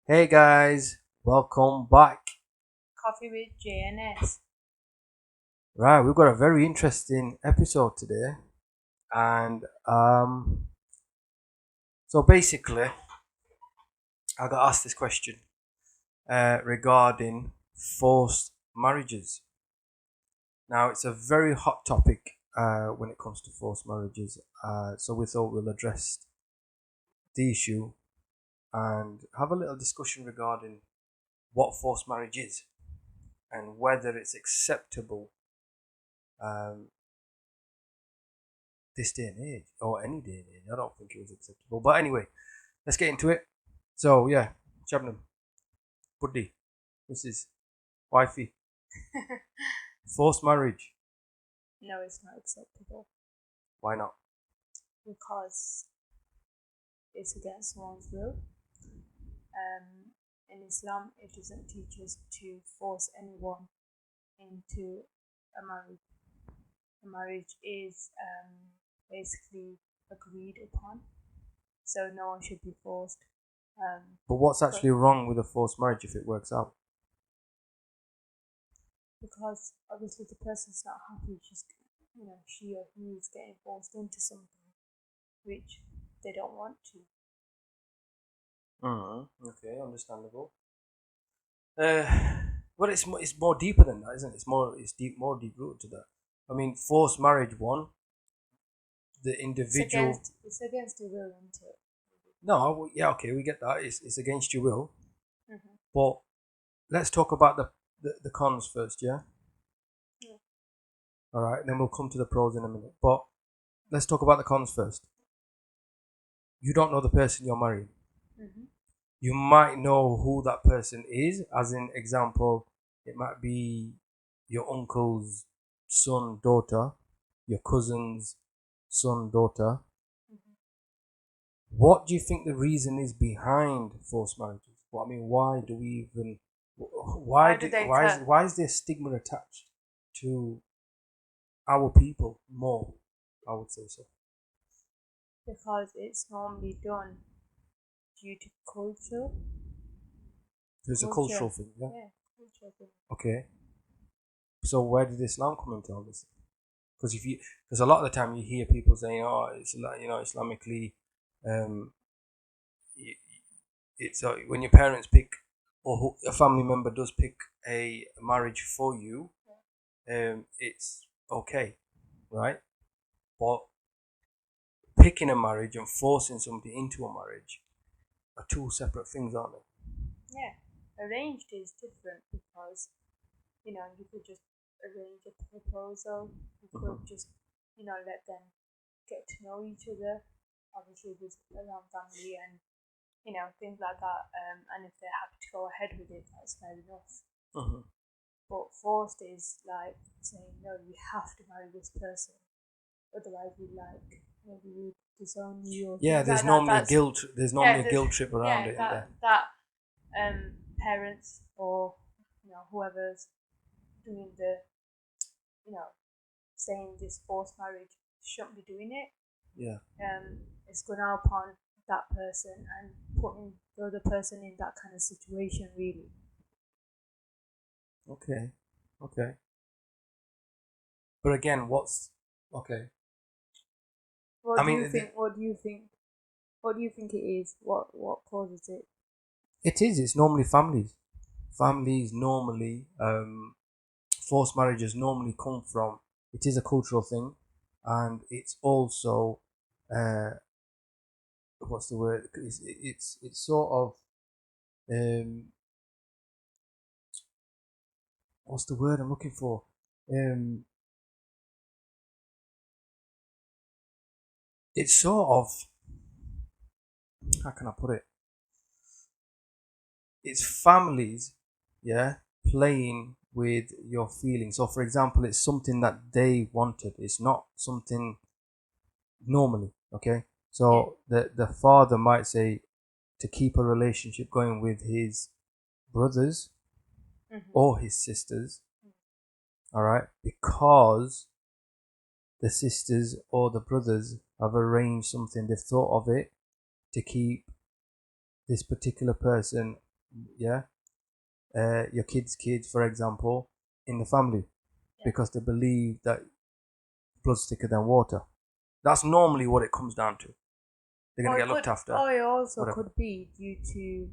Hey guys, welcome back. Coffee with JNS. Right, we've got a very interesting episode today, and so basically, I got asked this question regarding forced marriages. Now, it's a very hot topic when it comes to forced marriages, so we thought we'll address the issue and have a little discussion regarding what forced marriage is and whether it's acceptable um, this day and age, or any day and age. I don't think it was acceptable. But anyway, let's get into it. So yeah, Shabnam, Buddy, this is wifey, forced marriage. No, it's not acceptable Why not? because it's against one's will. In Islam, it doesn't teach us to force anyone into a marriage. A marriage is basically agreed upon, so no one should be forced. But what's But actually wrong with a forced marriage if it works out? because obviously the person's not happy, she or he is getting forced into something which they don't want to. Okay, understandable. Uh, but it's more deeper than that, isn't it? More deep rooted to that. I mean, forced marriage one, the It's individual. against the will, isn't it? No, yeah, okay, we get that. It's against your will. Mm-hmm. But let's talk about the cons first, yeah. Yeah. All right, then we'll come to the pros in a minute. But let's talk about the cons first. You don't know the person you're marrying. Mm-hmm. You might know who that person is, as in example, it might be your uncle's son, daughter, your cousin's son, daughter. Mm-hmm. What do you think the reason is behind forced marriages? Well, I mean, why do we even? Why do they cut? Why is there stigma attached to our people more? I would say so. Because it's normally done due to culture. It's a Culture. cultural thing, yeah. Yeah, culture thing. Okay. So where did Islam come into all this? Because a lot of the time you hear people saying, "Oh, it's Islamically, um, it's when your parents pick or a family member does pick a marriage for you, it's okay, right? But picking a marriage and forcing somebody into a marriage are two separate things, aren't they? Yeah, arranged is different because you could just arrange a proposal. You could Hmm. just let them get to know each other. Obviously, with around family and things like that. And if they're happy to go ahead with it, that's fair enough. Hmm. But forced is like saying, no, you have to marry this person, otherwise we maybe we disown you or Yeah, things like that. That's there's normally yeah, a guilt trip around yeah, it, isn't there? parents or whoever's doing the you know saying this forced marriage shouldn't be doing it. Yeah. It's going out upon that person and putting the other person in that kind of situation really. Okay. Okay. But again, what's okay? I What do you mean, think? What do you think? What do you think it is? What causes it? it is. It's normally families. Families normally, forced marriages normally come from. It is a cultural thing, and it's also, uh, what's the word? It's sort of, what's the word I'm looking for? Um, it's sort of, how can I put it? It's families, yeah, playing with your feelings. So, for example, it's something that they wanted. It's not something normally, okay? Yeah. So the father might say to keep a relationship going with his brothers Mm-hmm. or his sisters, all right, because the sisters or the brothers have arranged something, they've thought of it to keep this particular person yeah, your kids, for example, in the family, Yeah. because they believe that blood's thicker than water. That's normally what it comes down to. They're gonna get looked after, Or it also whatever. could be due to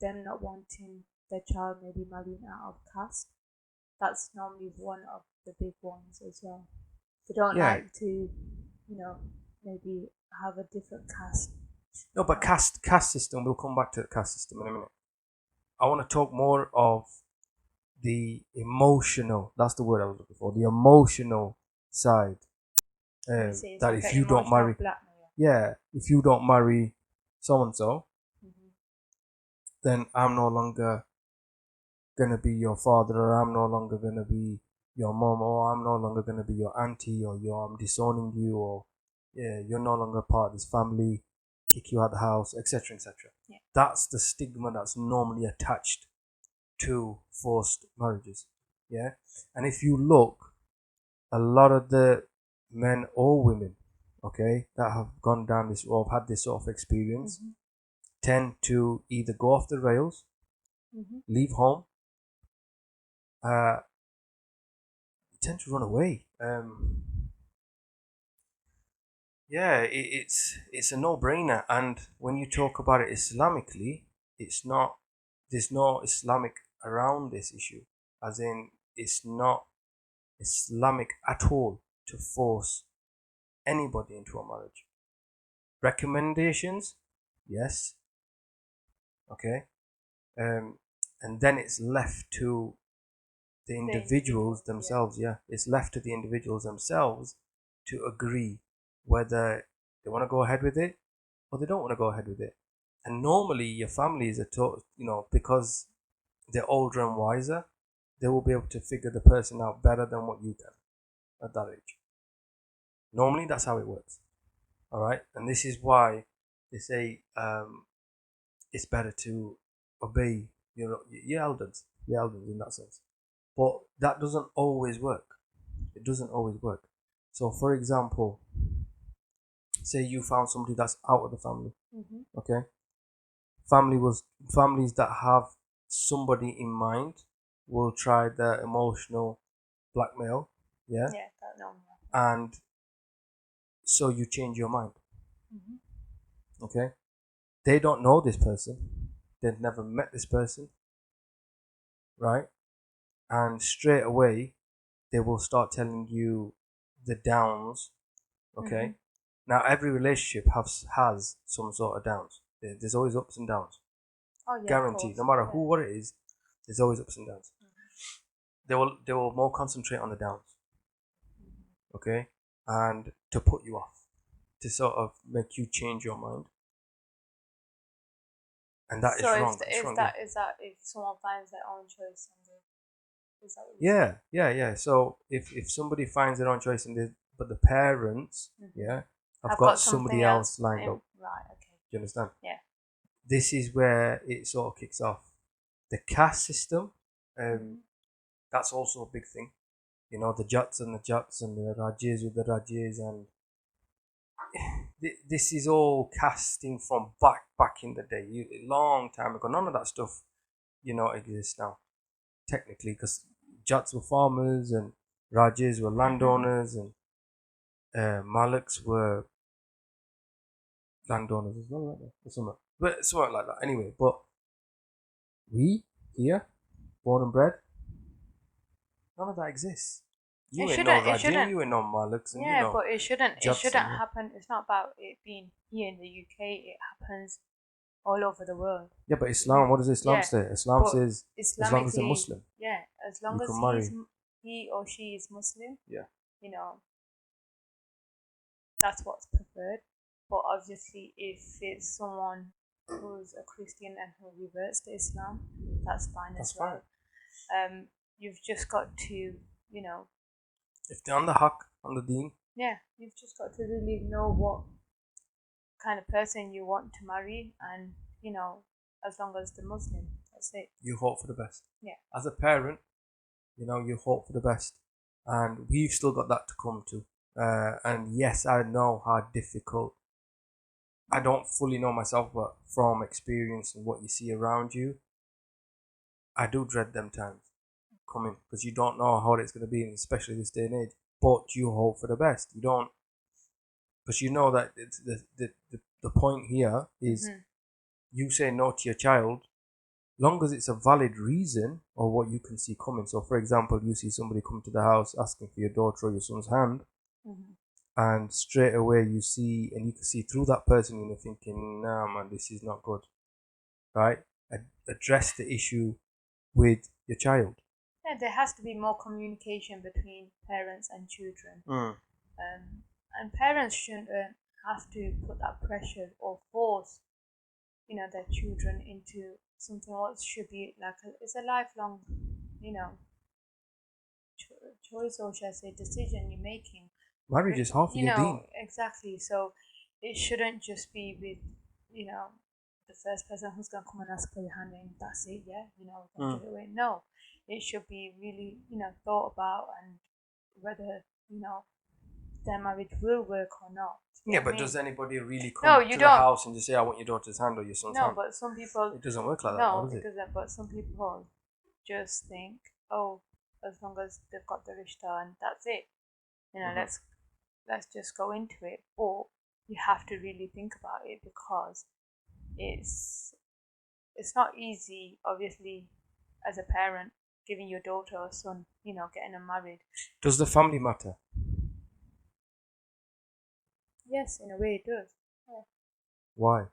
them not wanting their child maybe marrying out of caste. That's normally one of the big ones as well. They don't Yeah, like to, maybe have a different caste. no, but caste system. We'll come back to the caste system in a minute. I want to talk more of the emotional. That's the word I was looking for. The emotional side. You say it's That like if an you don't emotional marry, blackmail. yeah, if you don't marry so and so, Mm-hmm. then I'm no longer gonna be your father, or I'm no longer gonna be your mom, or I'm no longer gonna be your auntie, or I'm disowning you, or yeah, you're no longer part of this family, kick you out of the house, etc., etc. Yeah. That's the stigma that's normally attached to forced marriages. Yeah, and if you look, a lot of the men or women, okay, that have gone down this or have had this sort of experience Mm-hmm. tend to either go off the rails, Mm-hmm. leave home, uh, tend to run away. Yeah, it's a no-brainer. And when you talk about it Islamically, it's not. There's no Islamic around this issue, as in it's not Islamic at all to force anybody into a marriage. Recommendations, yes, okay, um, and then it's left to the individuals themselves. Yeah, it's left to the individuals themselves to agree whether they want to go ahead with it or they don't want to go ahead with it. And normally, your families are taught, because they're older and wiser, they will be able to figure the person out better than what you can at that age. Normally, that's how it works. All right, and this is why they say it's better to obey your elders in that sense. But that doesn't always work. It doesn't always work. So, for example, say you found somebody that's out of the family. Mm-hmm. Okay, families that have somebody in mind will try the emotional blackmail. Yeah, Yeah, that normal. and so you change your mind. Mm-hmm. Okay, they don't know this person. They've never met this person, right? And straight away they will start telling you the downs. Mm-hmm. Okay, now every relationship has some sort of downs. There's always ups and downs, Oh yeah, of guaranteed. No course. matter Yeah. who, what it is, there's always ups and downs. Mm-hmm. They will more concentrate on the downs. Okay, and to put you off, to sort of make you change your mind, and that So is wrong. It's wrong. Yeah. if someone finds their own choice and is that what you Yeah, yeah, yeah. So if somebody finds their own choice but the parents, Mm-hmm. yeah, have I've got got somebody something else else lined up. right, okay. Do you understand? Yeah. This is where it sort of kicks off. The caste system, Mm-hmm. that's also a big thing. The Jats and the Jats and the Rajas with the Rajas, and this is all casting from back in the day, a long time ago. None of that stuff, exists now technically, because Jats were farmers and Rajas were landowners, and Maliks were landowners as well, weren't they? Or something like that. Anyway, but we here, born and bred, none of that exists. You ain't no It Rajin, shouldn't. you ain't no Maliks, and Yeah, but it Jats shouldn't and happen. It's not about it being here in the UK. It happens all over the world. yeah. But Islam, what does Islam Yeah, say? Islam but says as long as they're Islamically, Muslim, yeah, as you long as can marry. he or she is Muslim, Yeah, you know, that's what's preferred. But obviously, if it's someone who's a Christian and who reverts to Islam, that's fine that's as fine. well. You've just got to, If they're on the haq, on the deen, yeah, you've just got to really know what kind of person you want to marry, and as long as they're Muslim, that's it. you hope for the best. Yeah. As a parent, you hope for the best, and we've still got that to come to. And yes, I know how difficult. I don't fully know myself, but from experience and what you see around you, I do dread them times coming because you don't know how it's going to be, and especially this day and age. But you hope for the best. You don't, because you know that it's the point here is you say no to your child, long as it's a valid reason or what you can see coming. So, for example, you see somebody come to the house asking for your daughter or your son's hand, and straight away you see, and you can see through that person, and you're thinking, nah, man, this is not good, right? Address the issue with your child. Yeah, there has to be more communication between parents and children. And parents shouldn't have to put that pressure or force, their children into something what should be like it's a lifelong, you know, choice, or should I say decision you're making. Marriage is half of your deen. Exactly. So it shouldn't just be with, the first person who's gonna come and ask for your hand and that's it, yeah, give it away. No. It should be really, thought about, and whether, their marriage will work or not. Yeah, but does anybody really come to the house and just say, I want your daughter's hand or your son's hand? No, but some people... It doesn't work like that, does it? No, it doesn't, but some people just think, oh, as long as they've got the rishta and that's it. Let's just go into it. But you have to really think about it, because it's not easy, obviously, as a parent, giving your daughter or son, getting them married. Does the family matter? Yes, in a way it does. Yeah. Why?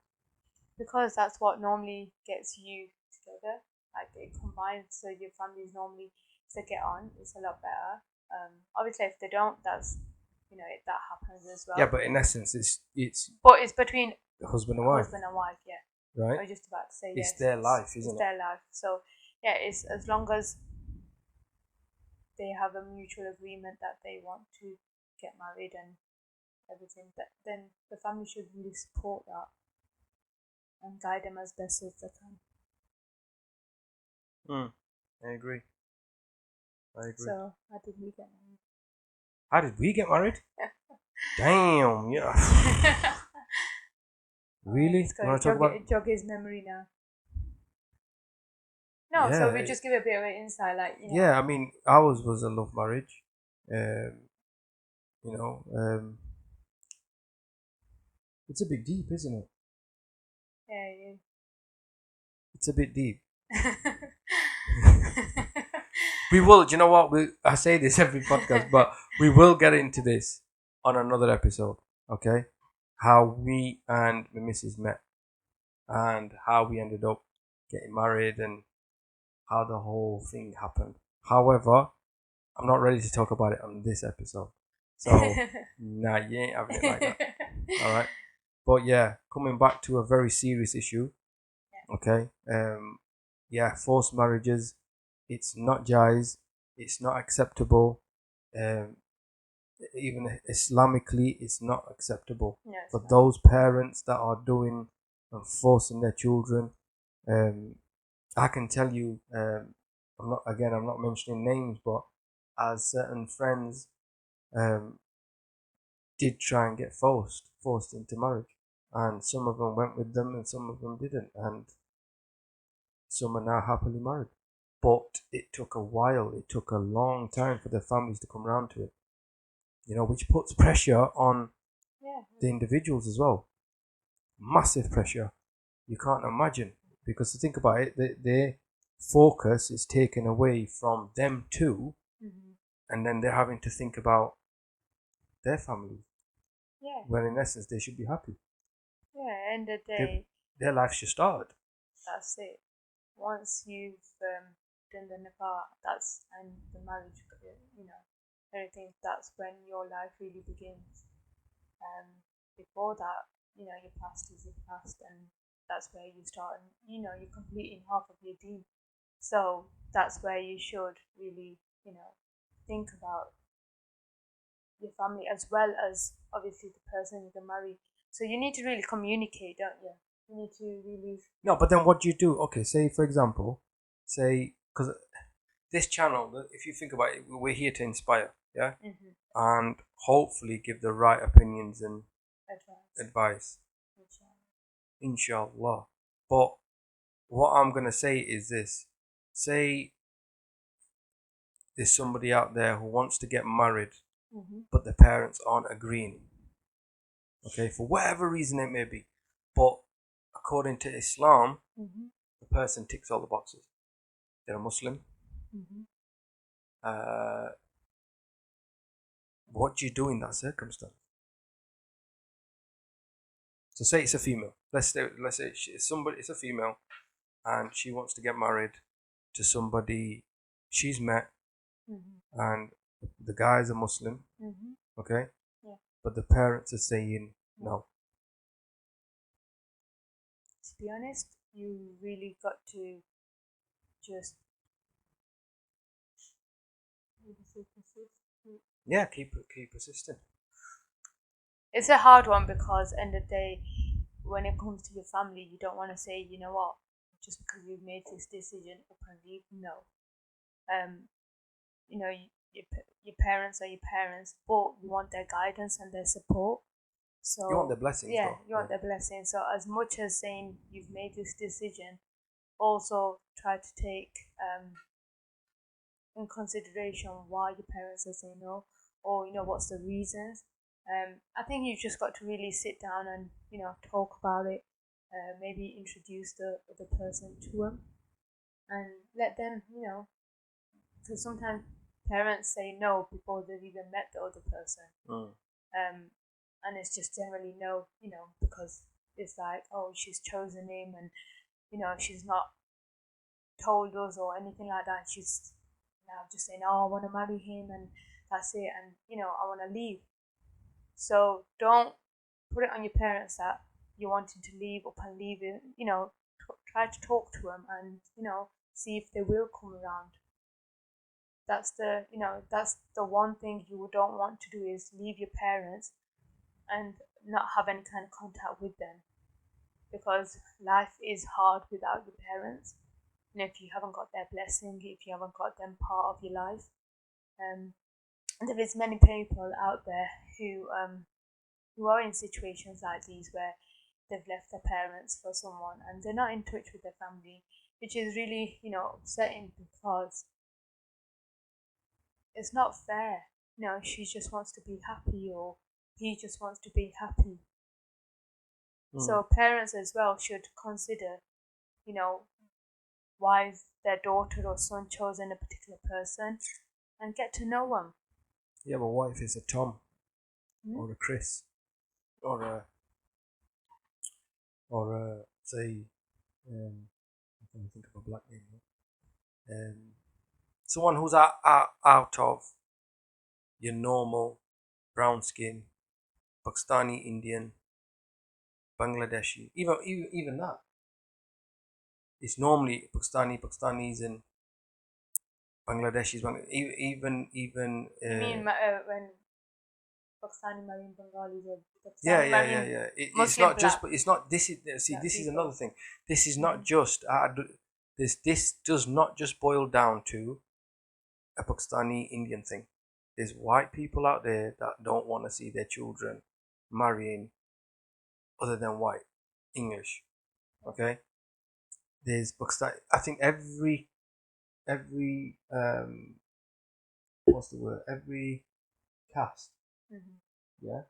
Because that's what normally gets you together. Like, it combines, so your families normally, if they get on, it's a lot better. Obviously, if they don't, that's, that happens as well. Yeah, but in essence, it's But it's between husband and wife. Husband and wife, yeah. Right. I was just about to say it's their life, isn't it? It's their life. So yeah, it's as long as they have a mutual agreement that they want to get married and everything, then the family should really support that and guide them as best as they can. I agree. So how did we get married? How did we get married? Damn, yeah. Really? You want to talk about jog his memory now? No, yeah. So we just give a bit of an insight, like, Yeah, I mean, ours was a love marriage. It's a bit deep, isn't it? Yeah. It's a bit deep. We will. Do you know what? I say this every podcast, but we will get into this on another episode. Okay, how we and the missus met, and how we ended up getting married, and how the whole thing happened. However, I'm not ready to talk about it on this episode. So, nah, you ain't having it like that. All right. But yeah, coming back to a very serious issue. Okay. Forced marriages. It's not jaiz. It's not acceptable. Even Islamically, it's not acceptable. For those parents that are doing and forcing their children, I can tell you, I'm not mentioning names, but as certain friends did try and get forced into marriage, and some of them went with them and some of them didn't, and some are now happily married. But it took a while, it took a long time for their families to come around to it, which puts pressure on the individuals as well. Massive pressure. You can't imagine, because to think about it, their focus is taken away from them too, and then they're having to think about their families. Yeah. When in essence they should be happy. Yeah, end of the day, their life should start. That's it. Once you've done the nikah, and the marriage, everything, that's when your life really begins. Before that, your past is your past, and that's where you start, and you're completing half of your deen. So that's where you should really, think about your family, as well as obviously the person you're going to marry. So you need to really communicate, don't you? You need to really... No, but then what do you do? Okay, say for example, because this channel, if you think about it, we're here to inspire, yeah? And hopefully give the right opinions and advice. Inshallah. But what I'm going to say is this. say there's somebody out there who wants to get married, Mm-hmm. but the parents aren't agreeing. Okay, for whatever reason it may be. But according to Islam, Mm-hmm. the person ticks all the boxes. They're a Muslim. Mm-hmm. Uh, what do you do in that circumstance? So say it's a female. Let's say it's a female, and she wants to get married to somebody she's met, Mm-hmm. and the guy's a Muslim. Mm-hmm. Okay, Yeah. but the parents are saying no. To be honest, you really got to just Yeah, keep persisting. it's a hard one because end of the day, when it comes to your family, you don't want to say, you know what, just because you've made this decision up and leave. No, you know, your parents are your parents, but you want their guidance and their support. You want So the blessings, yeah, though. you want their blessing. So as much as saying you've made this decision, also try to take in consideration why your parents are saying no, or what's the reasons. I think you've just got to really sit down and talk about it. Maybe introduce the other person to them and let them because sometimes parents say no before they've even met the other person. Mm. And it's just generally no, because it's like, oh, she's chosen him, and she's not told us or anything like that. She's now just saying, oh, I want to marry him, and that's it, and I want to leave. So don't put it on your parents that you're wanting to leave up and leave it. Try to talk to them and see if they will come around. That's the one thing you don't want to do is leave your parents and not have any kind of contact with them, because life is hard without your parents. If you haven't got their blessing, if you haven't got them part of your life. And there is many people out there who are in situations like these where they've left their parents for someone and they're not in touch with their family, which is really upsetting because it's not fair. She just wants to be happy, or he just wants to be happy. So parents as well should consider, you know, why their daughter or son chosen a particular person and get to know them. Yeah, but what if it's a Tom Hmm? or a Chris or a say I'm trying to think of a black name now. Someone who's out of your normal brown skin, Pakistani, Indian, Bangladeshi, even that. It's normally Pakistanis and Bangladeshis, even You mean when Pakistani marrying Bengalis or yeah, Pakistani yeah, yeah, marrying yeah. It's Muslim not just, black, but it's not. This is see. black This is people? another thing. This is not Mhm. just. This does not just boil down to a Pakistani Indian thing. There's white people out there that don't want to see their children marrying other than white English. Okay. There's Pakistan. I think every what's the word? Every caste, Mhm. yeah,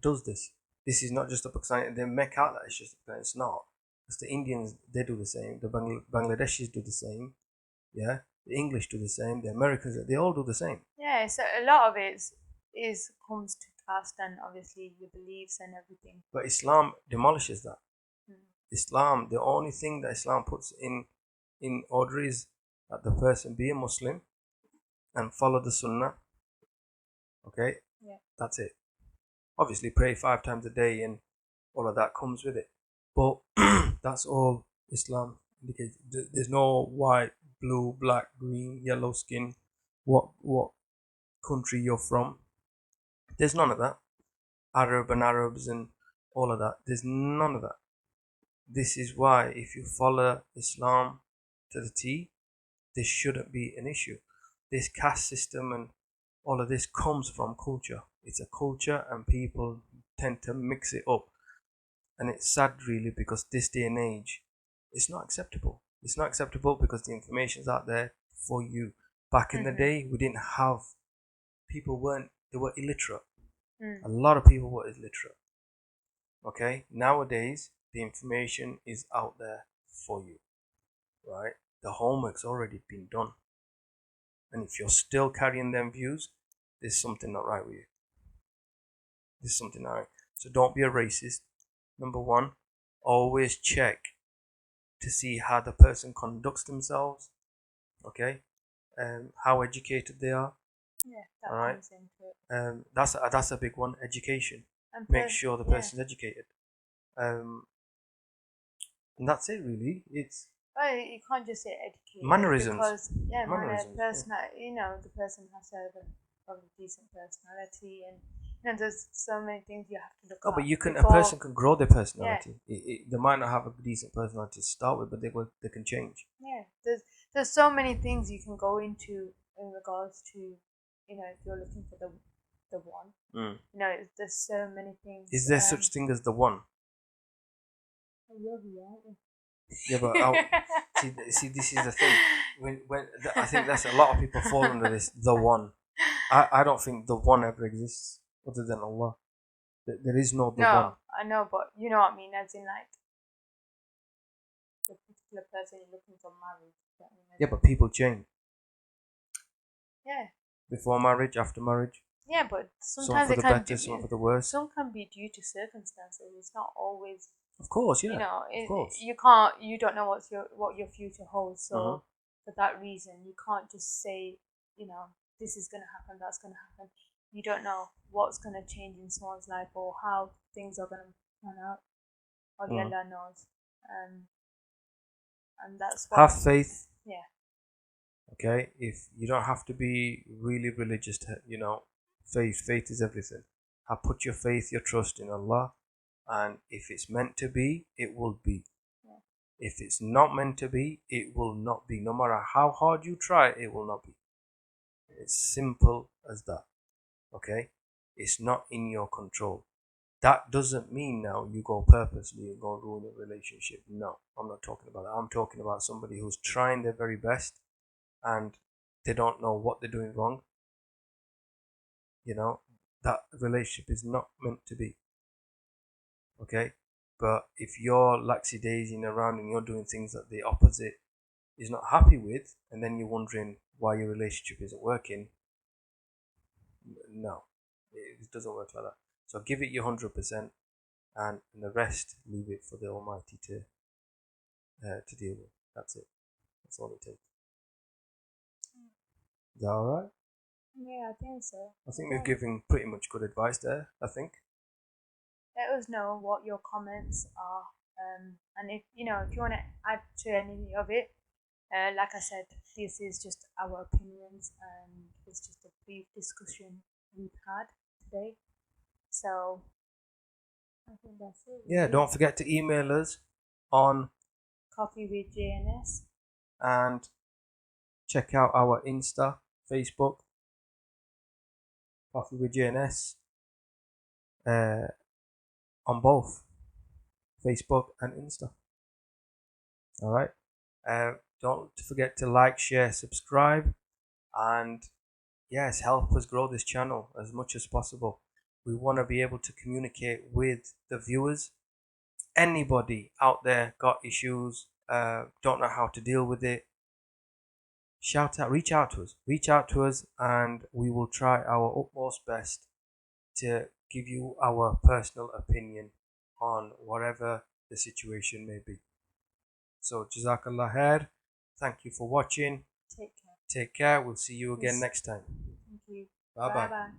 does this. This is not just a Pakistani. They make out that it's just it's not. Because the Indians they do the same. The Bangladeshis do the same. Yeah. The English do the same. The Americans they all do the same. Yeah, so a lot of it is comes to caste and obviously your beliefs and everything. But Islam demolishes that. Mm. Islam, the only thing that Islam puts in order is that the person be a Muslim and follow the Sunnah. Okay, Yeah. that's it. Obviously, pray 5 times a day and all of that comes with it. But that's all Islam indicates. There's no white, blue, black, green, yellow skin. What country you're from? There's none of that. Arab and Arabs and all of that. There's none of that. This is why if you follow Islam to the T, this shouldn't be an issue. This caste system and all of this comes from culture. It's a culture and people tend to mix it up. And it's sad really because this day and age, it's not acceptable. It's not acceptable because the information's out there for you. Back in the day, we didn't have, people weren't, they were illiterate. A lot of people were illiterate. Okay, nowadays the information is out there for you, right? The homework's already been done, and if you're still carrying them views, there's something not right with you. There's something not right. So don't be a racist. Number one, always check to see how the person conducts themselves. Okay, how educated they are. Yeah, that All right. comes into it. That's a big one. Education. And Make sure the person's educated. And that's it really. It's Well, you can't just say educated. mannerisms. Because Mannerisms, you know, the person has to have a decent personality, and you know, there's so many things you have to look at. but you can. before- A person can grow their personality. They might not have a decent personality to start with, but they can change. Yeah, there's so many things you can go into in regards to, you know, if you're looking for the one. Mm. You know, there's so many things. Is there such thing as the one? Yeah, but see, this is the thing. I think that's a lot of people fall under this. The one. I don't think the one ever exists other than Allah. There is no the No, one. I know, but you know what I mean, as in like the particular person you're looking for marriage. Yeah, but people change. Yeah. Before marriage, after marriage. Yeah, but Some sometimes for it the can better, some for the worse. some can be due to circumstances. It's not always. Of course, yeah. You know, of course. you don't know what your future holds. So for that reason, you can't just say, you know, this is gonna happen, that's gonna happen. You don't know what's gonna change in someone's life or how things are gonna pan out. Only Allah knows. And that's why. Have faith. Yeah. Okay, if you don't have to be really religious, you know, faith is everything. Put your faith, your trust in Allah, and if it's meant to be, it will be. Yeah. If it's not meant to be, it will not be. No matter how hard you try, it will not be. It's simple as that. Okay, it's not in your control. That doesn't mean now you go purposely and go ruin a relationship. No, I'm not talking about that. I'm talking about somebody who's trying their very best and they don't know what they're doing wrong. You know, that relationship is not meant to be. Okay, but if you're laxy-daising around and you're doing things that the opposite is not happy with, and then you're wondering why your relationship isn't working, no, it doesn't work like that. So give it your 100%, and the rest leave it for the Almighty to deal with. That's it. That's all it takes. Is that all right? Yeah, I think so. I think we've given pretty much good advice there. I think. Let us know what your comments are, and if you want to add to any of it. Like I said, this is just our opinions, and it's just a brief discussion we've had today. So I think that's it. Yeah, don't forget to email us on Coffee with JNS, and check out our Insta, Facebook, Coffee with JNS, on both Facebook and Insta. All right. Don't forget to like, share, subscribe, and yes, help us grow this channel as much as possible. We want to be able to communicate with the viewers. Anybody out there got issues, don't know how to deal with it, reach out to us, and we will try our utmost best to give you our personal opinion on whatever the situation may be. So Jazakallah khair. Thank you for watching. take care. Take care. We'll see you again next time. Thank you. Bye bye. Bye.